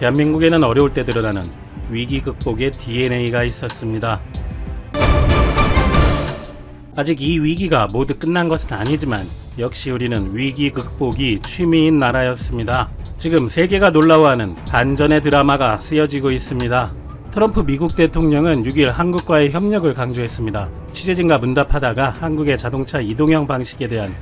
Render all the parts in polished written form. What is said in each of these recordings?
대한민국에는 어려울 때 드러나는 위기 극복의 DNA가 있었습니다. 아직 이 위기가 모두 끝난 것은 아니지만 역시 우리는 위기 극복이 취미인 나라였습니다. 지금 세계가 놀라워하는 반전의 드라마가 쓰여지고 있습니다. 트럼프 미국 대통령은 6일 한국과의 협력을 강조했습니다. 취재진과 문답하다가 한국의 자동차 이동형 방식에 대한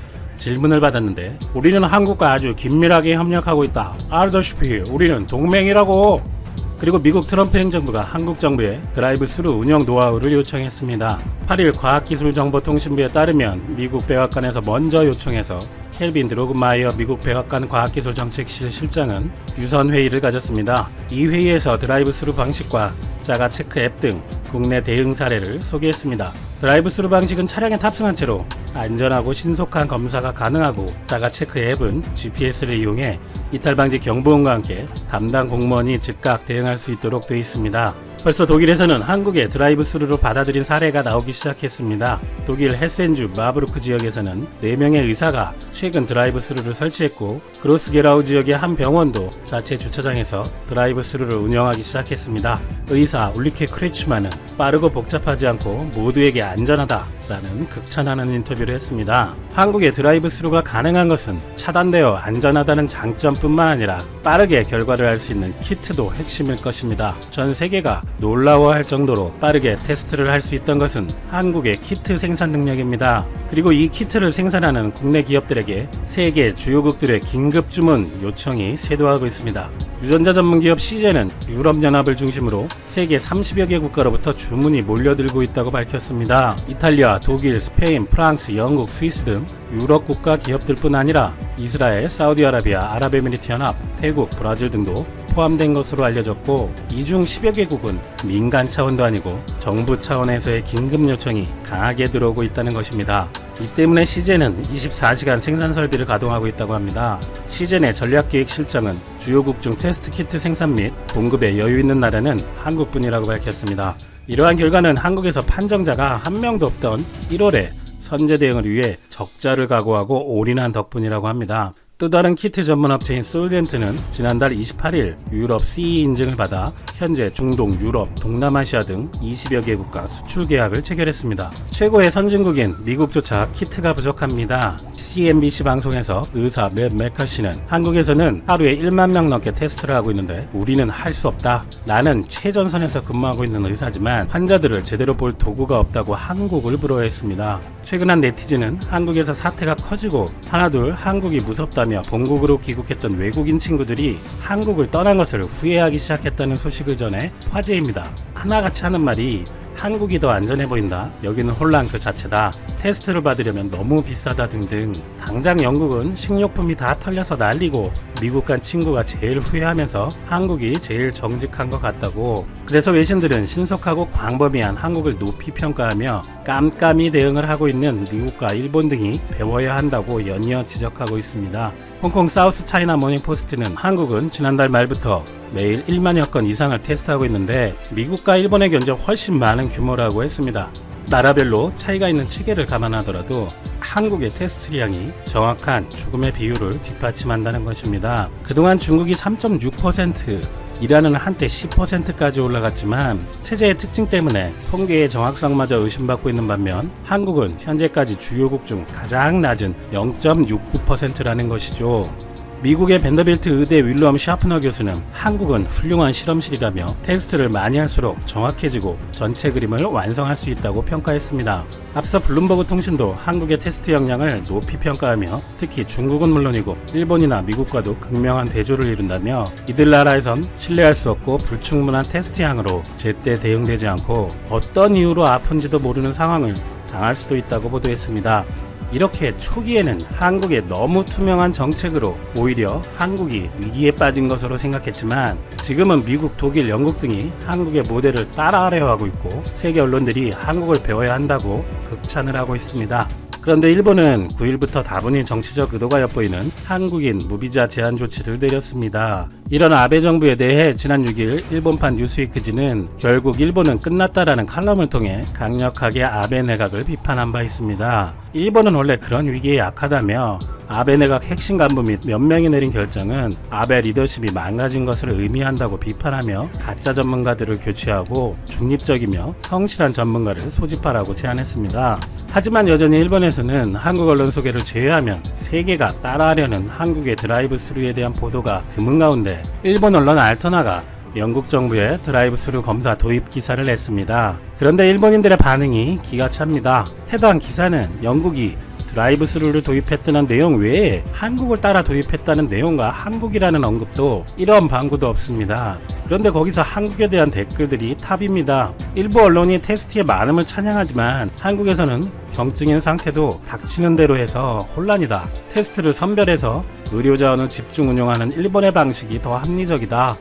질문을 받았는데 우리는 한국과 아주 긴밀하게 협력하고 있다. 알다시피 우리는 동맹이라고. 그리고 미국 트럼프 행정부가 한국 정부에 드라이브 스루 운영 노하우를 요청했습니다. 8일 과학기술정보통신부에 따르면 미국 백악관에서 먼저 요청해서 켈빈 드로그마이어 미국 백악관 과학기술정책실 실장은 유선 회의를 가졌습니다. 이 회의에서 드라이브 스루 방식과 자가 체크 앱 등 국내 대응 사례를 소개했습니다. 드라이브 스루 방식은 차량에 탑승한 채로 안전하고 신속한 검사가 가능하고 자가 체크 앱은 GPS를 이용해 이탈 방지 경보음과 함께 담당 공무원이 즉각 대응할 수 있도록 되어 있습니다. 벌써 독일에서는 한국의 드라이브 스루로 받아들인 사례가 나오기 시작했습니다. 독일 헤센주 마브루크 지역에서는 4명의 의사가 최근 드라이브 스루를 설치했고 그로스게라우 지역의 한 병원도 자체 주차장에서 드라이브 스루를 운영하기 시작했습니다. 의사 울리케 크레츠만은 빠르고 복잡하지 않고 모두에게 안전하다라는 극찬하는 인터뷰를 했습니다. 한국의 드라이브 스루가 가능한 것은 차단되어 안전하다는 장점뿐만 아니라 빠르게 결과를 알 수 있는 키트도 핵심일 것입니다. 전 세계가 놀라워할 정도로 빠르게 테스트를 할 수 있던 것은 한국의 키트 생산 능력입니다. 그리고 이 키트를 생산하는 국내 기업들에게 세계 주요국들의 긴급 주문 요청이 쇄도하고 있습니다. 유전자 전문 기업 시제는 유럽연합을 중심으로 세계 30여 개 국가로부터 주문이 몰려들고 있다고 밝혔습니다. 이탈리아, 독일, 스페인, 프랑스, 영국, 스위스 등 유럽 국가 기업들뿐 아니라 이스라엘, 사우디아라비아, 아랍에미리트 연합, 태국, 브라질 등도 포함된 것으로 알려졌고 이 중 10여 개국은 민간 차원도 아니고 정부 차원에서의 긴급 요청이 강하게 들어오고 있다는 것입니다. 이 때문에 시젠은 24시간 생산 설비를 가동하고 있다고 합니다. 시젠의 전략기획실장은 주요국 중 테스트 키트 생산 및 공급에 여유 있는 나라는 한국뿐이라고 밝혔습니다. 이러한 결과는 한국에서 판정자가 한 명도 없던 1월에 선제 대응을 위해 적자를 각오하고 올인한 덕분이라고 합니다. 또 다른 키트 전문 업체인 솔덴트는 지난달 28일 유럽 CE 인증을 받아 현재 중동, 유럽, 동남아시아 등 20여 개국과 수출 계약을 체결했습니다. 최고의 선진국인 미국조차 키트가 부족합니다. CNBC 방송에서 의사 맷 메커시는 한국에서는 하루에 1만 명 넘게 테스트를 하고 있는데 우리는 할 수 없다. 나는 최전선에서 근무하고 있는 의사지만 환자들을 제대로 볼 도구가 없다고 한국을 부러워했습니다. 최근 한 네티즌은 한국에서 사태가 커지고 하나둘 한국이 무섭다며 본국으로 귀국했던 외국인 친구들이 한국을 떠난 것을 후회하기 시작했다는 소식을 전해 화제입니다. 하나같이 하는 말이 한국이 더 안전해 보인다. 여기는 혼란 그 자체다. 테스트를 받으려면 너무 비싸다 등등. 당장 영국은 식료품이 다 털려서 난리고 미국 간 친구가 제일 후회하면서 한국이 제일 정직한 것 같다고. 그래서 외신들은 신속하고 광범위한 한국을 높이 평가하며 깜깜이 대응을 하고 있는 미국과 일본 등이 배워야 한다고 연이어 지적하고 있습니다. 홍콩 사우스 차이나 모닝포스트는 한국은 지난달 말부터 매일 1만여 건 이상을 테스트하고 있는데 미국과 일본에 견적 훨씬 많은 규모라고 했습니다. 나라별로 차이가 있는 체계를 감안하더라도 한국의 테스트량이 정확한 죽음의 비율을 뒷받침한다는 것입니다. 그동안 중국이 3.6%, 이란은 한때 10%까지 올라갔지만 체제의 특징 때문에 통계의 정확성마저 의심받고 있는 반면 한국은 현재까지 주요국 중 가장 낮은 0.69%라는 것이죠. 미국의 밴더빌트 의대 윌럼 샤프너 교수는 한국은 훌륭한 실험실이라며 테스트를 많이 할수록 정확해지고 전체 그림을 완성할 수 있다고 평가했습니다. 앞서 블룸버그 통신도 한국의 테스트 역량을 높이 평가하며 특히 중국은 물론이고 일본이나 미국과도 극명한 대조를 이룬다며 이들 나라에선 신뢰할 수 없고 불충분한 테스트량으로 제때 대응되지 않고 어떤 이유로 아픈지도 모르는 상황을 당할 수도 있다고 보도했습니다. 이렇게 초기에는 한국의 너무 투명한 정책으로 오히려 한국이 위기에 빠진 것으로 생각했지만 지금은 미국, 독일, 영국 등이 한국의 모델을 따라하려 하고 있고 세계 언론들이 한국을 배워야 한다고 극찬을 하고 있습니다. 그런데 일본은 9일부터 다분히 정치적 의도가 엿보이는 한국인 무비자 제한 조치를 내렸습니다. 이런 아베 정부에 대해 지난 6일 일본판 뉴스위크지는 결국 일본은 끝났다라는 칼럼을 통해 강력하게 아베 내각을 비판한 바 있습니다. 일본은 원래 그런 위기에 약하다며 아베 내각 핵심 간부 및 몇 명이 내린 결정은 아베 리더십이 망가진 것을 의미한다고 비판하며 가짜 전문가들을 교체하고 중립적이며 성실한 전문가를 소집하라고 제안했습니다. 하지만 여전히 일본에서는 한국 언론 소개를 제외하면 세계가 따라하려는 한국의 드라이브 스루에 대한 보도가 드문 가운데 일본 언론 알터나가 영국 정부의 드라이브 스루 검사 도입 기사를 냈습니다. 그런데 일본인들의 반응이 기가 찹니다. 해당 기사는 영국이 드라이브 스루를 도입했다는 내용 외에 한국을 따라 도입했다는 내용과 한국이라는 언급도 이런 방구도 없습니다. 그런데 거기서 한국에 대한 댓글들이 탑입니다. 일부 언론이 테스트의 많음을 찬양하지만 한국에서는 경증인 상태도 닥치는 대로 해서 혼란이다. 테스트를 선별해서 의료자원을 집중 운용하는 일본의 방식이 더 합리적이다.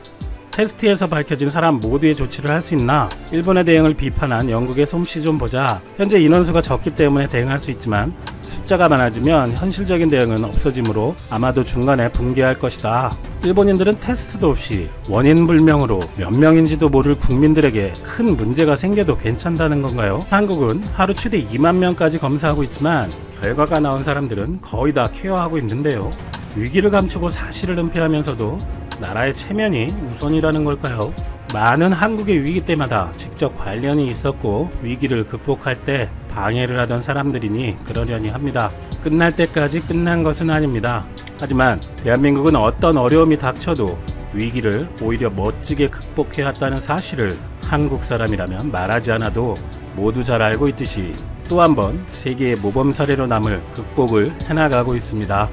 테스트에서 밝혀진 사람 모두의 조치를 할 수 있나? 일본의 대응을 비판한 영국의 솜씨 좀 보자. 현재 인원수가 적기 때문에 대응할 수 있지만 숫자가 많아지면 현실적인 대응은 없어지므로 아마도 중간에 붕괴할 것이다. 일본인들은 테스트도 없이 원인 불명으로 몇 명인지도 모를 국민들에게 큰 문제가 생겨도 괜찮다는 건가요? 한국은 하루 최대 2만 명까지 검사하고 있지만 결과가 나온 사람들은 거의 다 케어하고 있는데요. 위기를 감추고 사실을 은폐하면서도 나라의 체면이 우선이라는 걸까요? 많은 한국의 위기 때마다 직접 관련이 있었고 위기를 극복할 때 방해를 하던 사람들이니 그러려니 합니다. 끝날 때까지 끝난 것은 아닙니다. 하지만 대한민국은 어떤 어려움이 닥쳐도 위기를 오히려 멋지게 극복해왔다는 사실을 한국 사람이라면 말하지 않아도 모두 잘 알고 있듯이 또 한 번 세계의 모범 사례로 남을 극복을 해나가고 있습니다.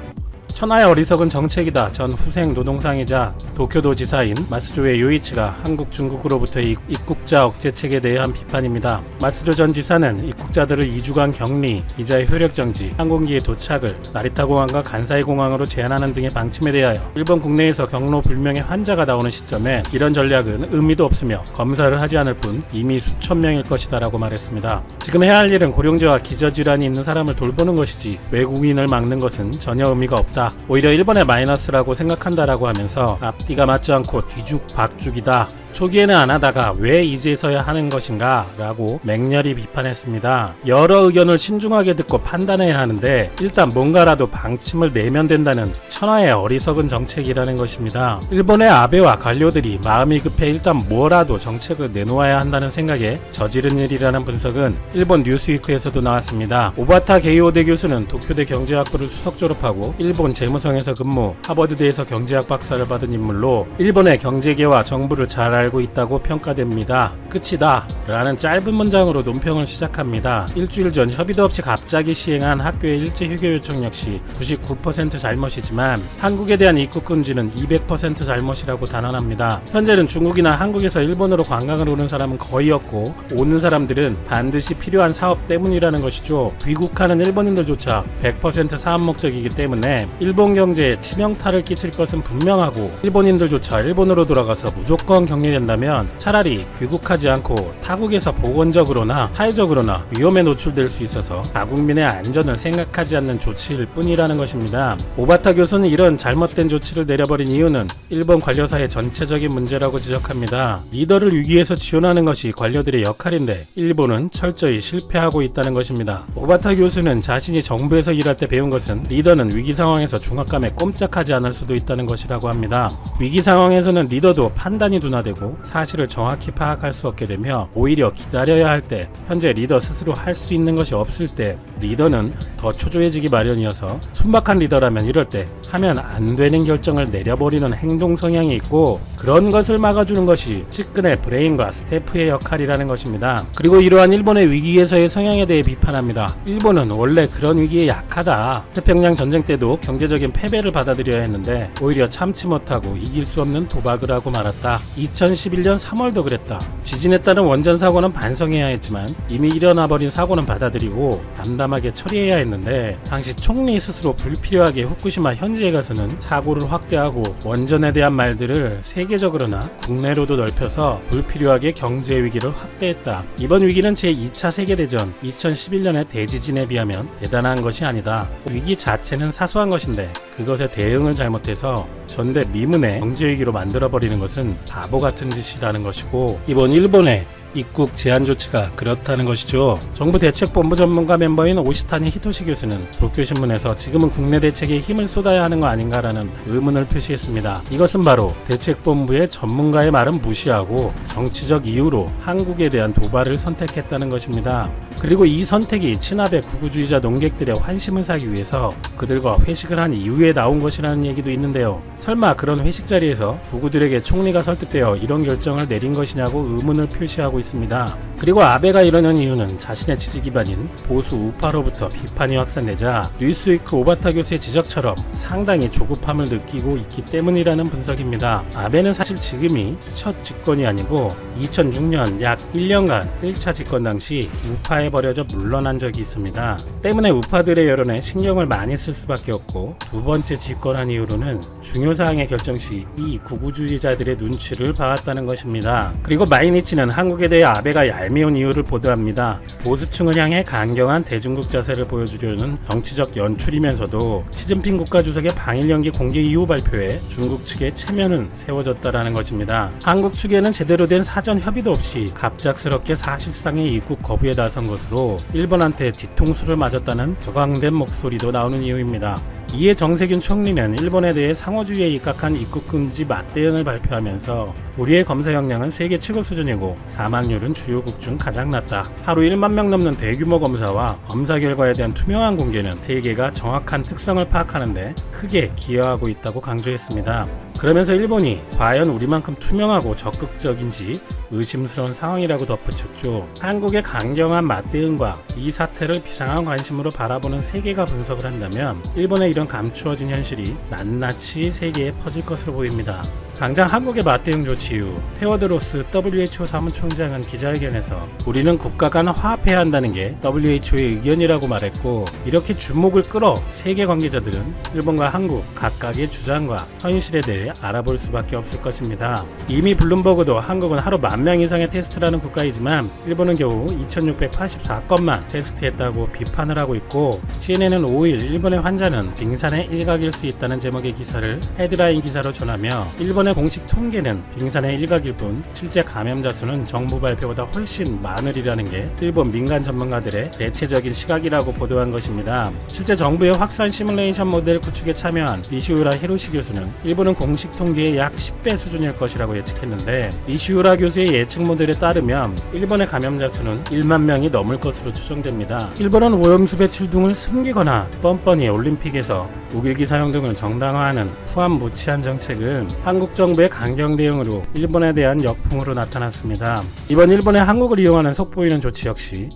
천하의 어리석은 정책이다. 전 후생 노동상이자 도쿄도 지사인 마스조의 요이치가 한국 중국으로부터의 입국자 억제책에 대해 한 비판입니다. 마스조 전 지사는 입국자들을 2주간 격리, 비자의 효력 정지, 항공기의 도착을 나리타 공항과 간사이 공항으로 제한하는 등의 방침에 대하여 일본 국내에서 경로 불명의 환자가 나오는 시점에 이런 전략은 의미도 없으며 검사를 하지 않을 뿐 이미 수천 명일 것이다 라고 말했습니다. 지금 해야 할 일은 고령자와 기저질환이 있는 사람을 돌보는 것이지 외국인을 막는 것은 전혀 의미가 없다. 오히려 일본의 마이너스라고 생각한다라고 하면서 앞뒤가 맞지 않고 뒤죽박죽이다. 초기에는 안 하다가 왜 이제서야 하는 것인가 라고 맹렬히 비판했습니다. 여러 의견을 신중하게 듣고 판단해야 하는데 일단 뭔가라도 방침을 내면 된다는 천하의 어리석은 정책이라는 것입니다. 일본의 아베와 관료들이 마음이 급해 일단 뭐라도 정책을 내놓아야 한다는 생각에 저지른 일이라는 분석은 일본 뉴스위크에서도 나왔습니다. 오바타 게이오대 교수는 도쿄대 경제학부를 수석 졸업하고 일본 재무성에서 근무, 하버드대에서 경제학 박사를 받은 인물로 일본의 경제계와 정부를 잘 알고 있다고 평가됩니다. 끝이다 라는 짧은 문장으로 논평을 시작합니다. 일주일 전 협의도 없이 갑자기 시행한 학교의 일제 휴교 요청 역시 99% 잘못이지만 한국에 대한 입국 금지는 200% 잘못이라고 단언합니다. 현재는 중국이나 한국에서 일본으로 관광을 오는 사람은 거의 없고 오는 사람들은 반드시 필요한 사업 때문이라는 것이죠. 귀국하는 일본인들조차 100% 사업 목적이기 때문에 일본 경제에 치명타를 끼칠 것은 분명하고 일본인들조차 일본으로 돌아가서 무조건 격리된다면 차라리 귀국하지 않고 타국에서 보건적으로나 사회적으로나 위험에 노출될 수 있어서 자국민의 안전을 생각하지 않는 조치일 뿐이라는 것입니다. 오바타 교수는 이런 잘못된 조치를 내려버린 이유는 일본 관료사의 전체적인 문제라고 지적합니다. 리더를 위기에서 지원하는 것이 관료들의 역할인데 일본은 철저히 실패하고 있다는 것입니다. 오바타 교수는 자신이 정부에서 일할 때 배운 것은 리더는 위기 상황에서 중압감에 꼼짝하지 않을 수도 있다는 것이라고 합니다. 위기 상황에서는 리더도 판단이 둔화되고 사실을 정확히 파악할 수 없게 되며 오히려 기다려야 할 때, 현재 리더 스스로 할 수 있는 것이 없을 때 리더는 더 초조해지기 마련이어서 순박한 리더라면 이럴 때 하면 안 되는 결정을 내려버리는 행동 성향이 있고 그런 것을 막아주는 것이 측근의 브레인과 스태프의 역할이라는 것입니다. 그리고 이러한 일본의 위기에서의 성향에 대해 비판합니다. 일본은 원래 그런 위기에 약하다. 태평양 전쟁 때도 경제적인 패배를 받아들여야 했는데 오히려 참지 못하고 이길 수 없는 도박을 하고 말았다. 2011년 3월도 그랬다. 지진에 따른 원전 사고는 반성해야 했지만 이미 일어나버린 사고는 받아들이고 담담하게 처리해야 했는데 당시 총리 스스로 불필요하게 후쿠시마 현지에 가서는 사고를 확대하고 원전에 대한 말들을 세계적으로나 국내로도 넓혀서 불필요하게 경제 위기를 확대했다. 이번 위기는 제2차 세계대전 2011년의 대지진에 비하면 대단한 것이 아니다. 위기 자체는 사소한 것인데 그것에 대응을 잘못해서 전대 미문의 경제위기로 만들어버리는 것은 바보 같은 짓이라는 것이고 이번 일본의 입국 제한 조치가 그렇다는 것이죠. 정부 대책본부 전문가 멤버인 오시타니 히토시 교수는 도쿄신문에서 지금은 국내 대책에 힘을 쏟아야 하는 거 아닌가라는 의문을 표시했습니다. 이것은 바로 대책본부의 전문가의 말은 무시하고 정치적 이유로 한국에 대한 도발을 선택했다는 것입니다. 그리고 이 선택이 친아베 극우주의자 농객들의 환심을 사기 위해서 그들과 회식을 한 이후에 나온 것이라는 얘기도 있는데요. 설마 그런 회식 자리에서 극우들에게 총리가 설득되어 이런 결정을 내린 것이냐고 의문을 표시하고 있습니다. 그리고 아베가 이러는 이유는 자신의 지지 기반인 보수 우파로부터 비판이 확산되자 뉴스위크 오바타 교수의 지적처럼 상당히 조급함을 느끼고 있기 때문이라는 분석입니다. 아베는 사실 지금이 첫 집권이 아니고 2006년 약 1년간 1차 집권 당시 우파에 버려져 물러난 적이 있습니다. 때문에 우파들의 여론에 신경을 많이 쓸 수밖에 없고 두 번째 집권한 이후로는 중요사항의 결정 시 이 극우주의자들의 눈치를 봐왔다는 것입니다. 그리고 마이니치는 한국에 대해 아베가 얄미운 이유를 보도합니다. 보수층을 향해 강경한 대중국 자세를 보여주려는 정치적 연출이면서도 시진핑 국가주석의 방일 연기 공개 이후 발표에 중국 측의 체면은 세워졌다라는 것입니다. 한국 측에는 제대로 된 사전 협의도 없이 갑작스럽게 사실상의 입국 거부에 나선 것으로 일본한테 뒤통수를 맞았다는 격앙된 목소리도 나오는 이유입니다. 이에 정세균 총리는 일본에 대해 상호주의에 입각한 입국 금지 맞대응을 발표하면서 우리의 검사 역량은 세계 최고 수준이고 사망률은 주요국 중 가장 낮다. 하루 1만 명 넘는 대규모 검사와 검사 결과에 대한 투명한 공개는 세계가 정확한 특성을 파악하는데 크게 기여하고 있다고 강조했습니다. 그러면서 일본이 과연 우리만큼 투명하고 적극적인지 의심스러운 상황이라고 덧붙였죠. 한국의 강경한 맞대응과 이 사태를 비상한 관심으로 바라보는 세계가 분석을 한다면 일본의 이런 감추어진 현실이 낱낱이 세계에 퍼질 것으로 보입니다. 당장 한국의 맞대응 조치 이후 테오드로스 WHO 사무총장은 기자회견에서 우리는 국가 간 화합해야 한다는 게 WHO의 의견이라고 말했고, 이렇게 주목을 끌어 세계 관계자들은 일본과 한국 각각의 주장과 현실에 대해 알아볼 수밖에 없을 것입니다. 이미 블룸버그도 한국은 하루 10,000명 이상의 테스트라는 국가이지만 일본은 겨우 2,684건만 테스트했다고 비판을 하고 있고, CNN은 5일 일본의 환자는 빙산의 일각일 수 있다는 제목의 기사를 헤드라인 기사로 전하며 일본의 공식 통계는 빙산의 일각일 뿐 실제 감염자 수는 정부 발표보다 훨씬 많으리라는 게 일본 민간 전문가들의 대체적인 시각이라고 보도한 것입니다. 실제 정부의 확산 시뮬레이션 모델 구축에 참여한 니시우라 히로시 교수는 일본은 공식 통계의 약 10배 수준일 것이라고 예측했는데, 니시우라 교수의 예측 모델에 따르면 일본의 감염자 수는 1만 명이 넘을 것으로 추정됩니다. 일본은 오염수 배출 등을 숨기거나 뻔뻔히 올림픽에서 우길기 사용 등을 정당화하는 후한무치한 정책은 한국 정부의 강경 대응으로 일본에 대한 역풍으로 나타났습니다. 이번 일본의 한국을 이용하는 속보이는 조치 역시